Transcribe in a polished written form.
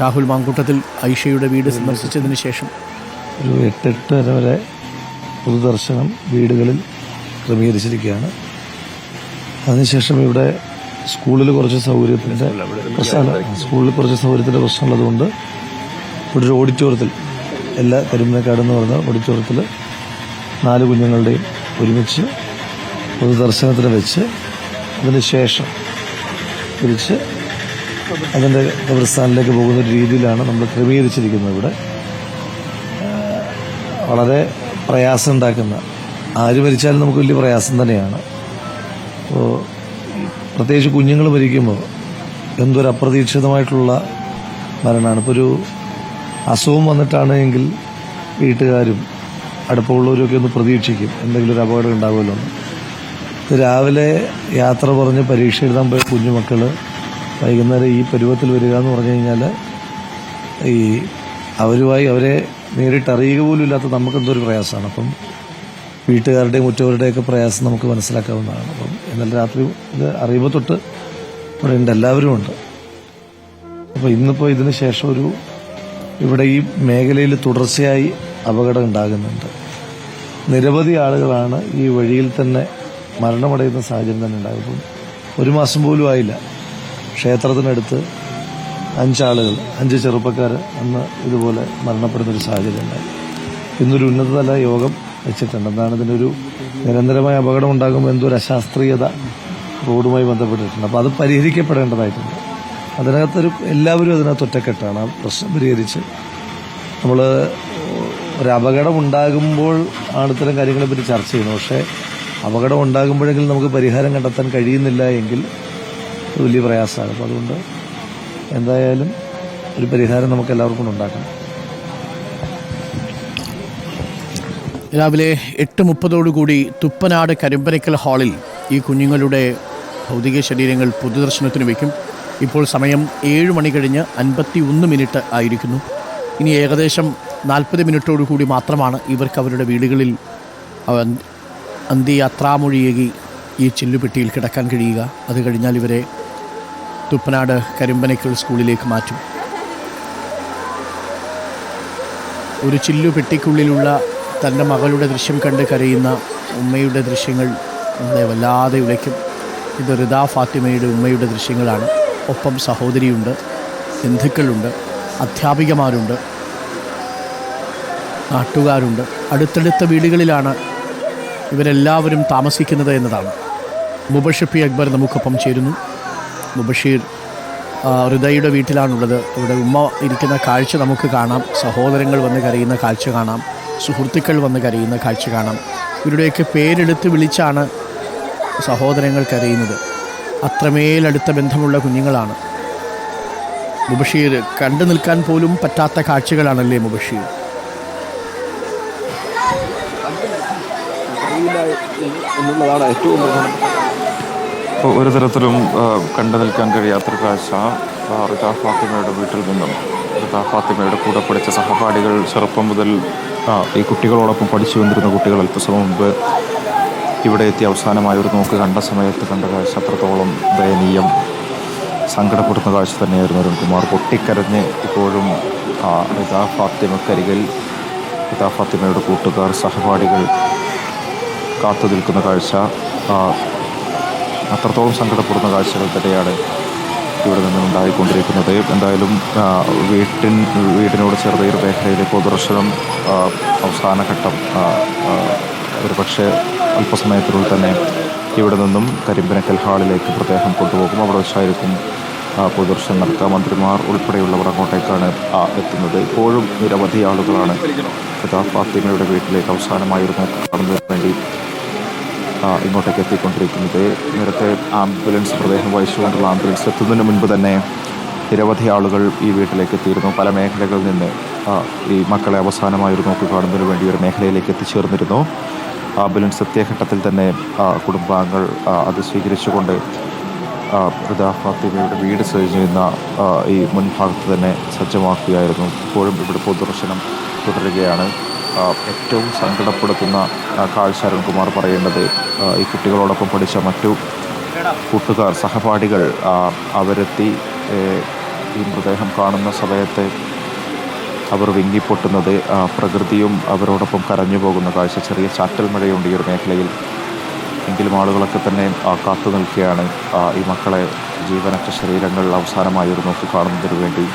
രാഹുൽ മാങ്കൂട്ടത്തിൽ ഐഷയുടെ വീട് സന്ദർശിച്ചതിന് ശേഷം ഒരു 8:30 വരെ പൊതുദർശനം വീടുകളിൽ ക്രമീകരിച്ചിരിക്കുകയാണ്. അതിനുശേഷം ഇവിടെ സ്കൂളിൽ കുറച്ച് സൗകര്യത്തിൻ്റെ പ്രശ്നമുള്ളതുകൊണ്ട് ഇവിടെ ഒരു ഓഡിറ്റോറിയത്തിൽ എല്ലാ കരിമ്പനക്കാട് എന്ന് പറഞ്ഞ ഓഡിറ്റോറിയത്തിൽ 4 കുഞ്ഞുങ്ങളുടെയും ഒരുമിച്ച് പൊതുദർശനത്തിന് വെച്ച് അതിനുശേഷം തിരിച്ച് അതിൻ്റെ ഖബർസ്ഥാനിലേക്ക് പോകുന്ന ഒരു രീതിയിലാണ് നമ്മൾ ക്രമീകരിച്ചിരിക്കുന്നത്. ഇവിടെ വളരെ പ്രയാസം ഉണ്ടാക്കുന്ന, ആര് മരിച്ചാലും നമുക്ക് വലിയ പ്രയാസം തന്നെയാണ്. അപ്പോൾ പ്രത്യേകിച്ച് കുഞ്ഞുങ്ങൾ മരിക്കുമ്പോൾ എന്തൊരു അപ്രതീക്ഷിതമായിട്ടുള്ള മരണമാണ്. ഇപ്പോൾ ഒരു അസുഖം വന്നിട്ടാണെങ്കിൽ വീട്ടുകാരും അടുപ്പമുള്ളവരൊക്കെ ഒന്ന് പ്രതീക്ഷിക്കും എന്തെങ്കിലും ഒരു അപകടം ഉണ്ടാകുമല്ലോ എന്ന്. രാവിലെ യാത്ര പറഞ്ഞ് പരീക്ഷ എഴുതാൻ പോയ കുഞ്ഞുമക്കൾ വൈകുന്നേരം ഈ പരുവത്തിൽ വരിക എന്ന് പറഞ്ഞു കഴിഞ്ഞാൽ ഈ അവരുമായി അവരെ നേരിട്ട് അറിയുക പോലും ഇല്ലാത്ത നമുക്കെന്തോ ഒരു പ്രയാസമാണ്. അപ്പം വീട്ടുകാരുടെയും മറ്റവരുടെയൊക്കെ പ്രയാസം നമുക്ക് മനസ്സിലാക്കാവുന്നതാണ്. അപ്പം ഇന്നലെ രാത്രി ഇത് അറിയുമ്പോൾ തൊട്ട് ഇവിടെ ഉണ്ട്, എല്ലാവരും ഉണ്ട്. അപ്പോൾ ഇന്നിപ്പോൾ ഇതിന് ശേഷം ഇവിടെ ഈ മേഖലയിൽ തുടർച്ചയായി അപകടം ഉണ്ടാകുന്നുണ്ട്. നിരവധി ആളുകളാണ് ഈ വഴിയിൽ തന്നെ മരണമടയുന്ന സാഹചര്യം തന്നെ ഉണ്ടാകും. 1 മാസം പോലും ആയില്ല, ക്ഷേത്രത്തിനടുത്ത് 5 ആളുകൾ, 5 ചെറുപ്പക്കാർ അന്ന് ഇതുപോലെ മരണപ്പെടുന്നൊരു സാഹചര്യം ഉണ്ടായി. ഇന്നൊരു ഉന്നതതല യോഗം വെച്ചിട്ടുണ്ട്. എന്താണ് ഇതിനൊരു നിരന്തരമായ അപകടം ഉണ്ടാകുമ്പോൾ എന്തോ ഒരു അശാസ്ത്രീയത റോഡുമായി ബന്ധപ്പെട്ടിട്ടുണ്ട്. അപ്പോൾ അത് പരിഹരിക്കപ്പെടേണ്ടതായിട്ടുണ്ട്. എല്ലാവരും അതിനകത്ത് ഒറ്റക്കെട്ടാണ്. ആ പ്രശ്നം പരിഹരിച്ച് നമ്മൾ ഒരു അപകടം ഉണ്ടാകുമ്പോൾ ആണ് ഇത്തരം കാര്യങ്ങളെപ്പറ്റി ചർച്ച ചെയ്യുന്നത്. പക്ഷേ അപകടം ഉണ്ടാകുമ്പോഴെങ്കിലും നമുക്ക് പരിഹാരം കണ്ടെത്താൻ കഴിയുന്നില്ല എങ്കിൽ വലിയ പ്രയാസമാണ്. അപ്പോൾ അതുകൊണ്ട് എന്തായാലും ഒരു പരിഹാരം നമുക്ക് എല്ലാവർക്കും ഉണ്ടാക്കണം. രാവിലെ 8:30 തുപ്പനാട് കരിമ്പനക്കൽ ഹാളിൽ ഈ കുഞ്ഞുങ്ങളുടെ ഭൗതിക ശരീരങ്ങൾ പൊതുദർശനത്തിന് വയ്ക്കും. ഇപ്പോൾ സമയം 7 മണി കഴിഞ്ഞ് 51 മിനിറ്റ് ആയിരിക്കുന്നു. ഇനി ഏകദേശം 40 മിനിറ്റോടുകൂടി മാത്രമാണ് ഇവർക്ക് അവരുടെ വീടുകളിൽ അന്ത്യയാത്രാമൊഴിയേകി ഈ ചില്ലുപെട്ടിയിൽ കിടക്കാൻ കഴിയുക. അത് കഴിഞ്ഞാൽ ഇവരെ തുപ്പനാട് കരിമ്പനക്കൽ സ്കൂളിലേക്ക് മാറ്റും. ഒരു ചില്ലുപെട്ടിക്കുള്ളിലുള്ള തൻ്റെ മകളുടെ ദൃശ്യം കണ്ട് കരയുന്ന ഉമ്മയുടെ ദൃശ്യങ്ങൾ നമ്മളെ വല്ലാതെ ഉലയ്ക്കും. ഇത് റിദ ഫാത്തിമയുടെ ഉമ്മയുടെ ദൃശ്യങ്ങളാണ്. ഒപ്പം സഹോദരിയുണ്ട്, ബന്ധുക്കളുണ്ട്, അധ്യാപികമാരുണ്ട്, നാട്ടുകാരുണ്ട്. അടുത്തടുത്ത വീടുകളിലാണ് ഇവരെല്ലാവരും താമസിക്കുന്നത് എന്നതാണ്. മുബഷിർ അക്ബർ നമുക്കൊപ്പം ചേരുന്നു. മുബഷീർ, റിദയുടെ വീട്ടിലാണുള്ളത്. ഇവിടെ ഉമ്മ ഇരിക്കുന്ന കാഴ്ച നമുക്ക് കാണാം. സഹോദരങ്ങൾ വന്ന് കരയുന്ന കാഴ്ച കാണാം. സുഹൃത്തുക്കൾ വന്ന് കരയുന്ന കാഴ്ച കാണാം. ഇവരുടെയൊക്കെ പേരെടുത്ത് വിളിച്ചാണ് സഹോദരങ്ങൾ കരയുന്നത്. അത്രമേലടുത്ത ബന്ധമുള്ള കുഞ്ഞുങ്ങളാണ്. മുബഷീർ, കണ്ടു നിൽക്കാൻ പോലും പറ്റാത്ത കാഴ്ചകളാണല്ലേ മുബഷീർ? എന്നുള്ളതാണ് ഏറ്റവും ഒരു തരത്തിലും കണ്ടു നിൽക്കാൻ കഴിയാത്തൊരു കാഴ്ച. റിദ ഫാത്തിമയുടെ വീട്ടിൽ നിന്നും റിദ ഫാത്തിമയുടെ കൂടെ പഠിച്ച സഹപാഠികൾ ചെറുപ്പം മുതൽ ഈ കുട്ടികളോടൊപ്പം പഠിച്ചു വന്നിരുന്ന കുട്ടികൾ അല്പസമയം മുമ്പ് ഇവിടെ എത്തി അവസാനമായ ഒരു നോക്ക് കണ്ട സമയത്ത് കണ്ട കാഴ്ച അത്രത്തോളം ദയനീയം, സങ്കടപ്പെടുന്ന കാഴ്ച തന്നെയായിരുന്നു. അരുൺകുമാർ പൊട്ടിക്കരഞ്ഞ് ഇപ്പോഴും റിദ ഫാത്തിമക്കരികിൽ റിദ ഫാത്തിമയുടെ കൂട്ടുകാർ, സഹപാഠികൾ കാത്തു നിൽക്കുന്ന കാഴ്ച, അത്രത്തോളം സങ്കടപ്പെടുന്ന കാഴ്ചകൾ തന്നെയാണ് ഇവിടെ നിന്നും ഉണ്ടായിക്കൊണ്ടിരിക്കുന്നത്. എന്തായാലും വീടിനോട് ചേർന്ന ഈ മേഖലയിലെ പൊതുദർശനം അവസാനഘട്ടം ഒരു പക്ഷേ അല്പസമയത്തിനുള്ളിൽ തന്നെ ഇവിടെ നിന്നും കരിമ്പനക്കൽ ഹാളിലേക്ക് പ്രത്യേകം കൊണ്ടുപോകും. അവിടെ വെച്ചായിരിക്കും പൊതുദർശനം നടത്തുക. മന്ത്രിമാർ ഉൾപ്പെടെയുള്ളവർ അങ്ങോട്ടേക്കാണ് എത്തുന്നത്. ഇപ്പോഴും നിരവധി ആളുകളാണ് റിദ ഫാത്തിമയുടെ വീട്ടിലേക്ക് അവസാനമായൊരു നോക്ക് കാണുന്നതിന് വേണ്ടി ഇങ്ങോട്ടേക്ക് എത്തിക്കൊണ്ടിരിക്കുന്നത്. നേരത്തെ ആംബുലൻസ്, മൃതദേഹം വഹിച്ചുകൊണ്ടുള്ള ആംബുലൻസ് എത്തുന്നതിന് മുൻപ് തന്നെ നിരവധി ആളുകൾ ഈ വീട്ടിലേക്ക് എത്തിയിരുന്നു. പല മേഖലകളിൽ നിന്ന് ഈ മക്കളെ അവസാനമായൊരു നോക്ക് കാണുന്നതിന് വേണ്ടി ഒരു മേഖലയിലേക്ക് എത്തിച്ചേർന്നിരുന്നു. ആംബുലൻസ് എത്തിയ ഘട്ടത്തിൽ തന്നെ കുടുംബാംഗങ്ങൾ അത് സ്വീകരിച്ചുകൊണ്ട് റിദ ഫാത്തിമയുടെ വീട് സ്ഥിതി ചെയ്യുന്ന ഈ മുൻഭാഗത്ത് തന്നെ സജ്ജമാക്കുകയായിരുന്നു. ഇപ്പോഴും ഇവിടെ പൊതുദർശനം തുടരുകയാണ്. ഏറ്റവും സങ്കടപ്പെടുത്തുന്ന കാഴ്ച അരുൺകുമാർ പറയേണ്ടത് ഈ കുട്ടികളോടൊപ്പം പഠിച്ച മറ്റു കൂട്ടുകാർ, സഹപാഠികൾ അവരെത്തി ഈ മൃതദേഹം കാണുന്ന സമയത്ത് അവർ വിങ്ങിപ്പൊട്ടുന്നത്, പ്രകൃതിയും അവരോടൊപ്പം കരഞ്ഞു പോകുന്ന കാഴ്ച. ചെറിയ ചാറ്റൽ മഴയുണ്ട് ഈ ഒരു മേഖലയിൽ. എങ്കിലും ആളുകളൊക്കെ തന്നെ കാത്തു നിൽക്കുകയാണ് ഈ മക്കളെ ജീവനറ്റ ശരീരങ്ങൾ അവസാനമായി ഒരു നോക്കി കാണുന്നതിനു വേണ്ടി.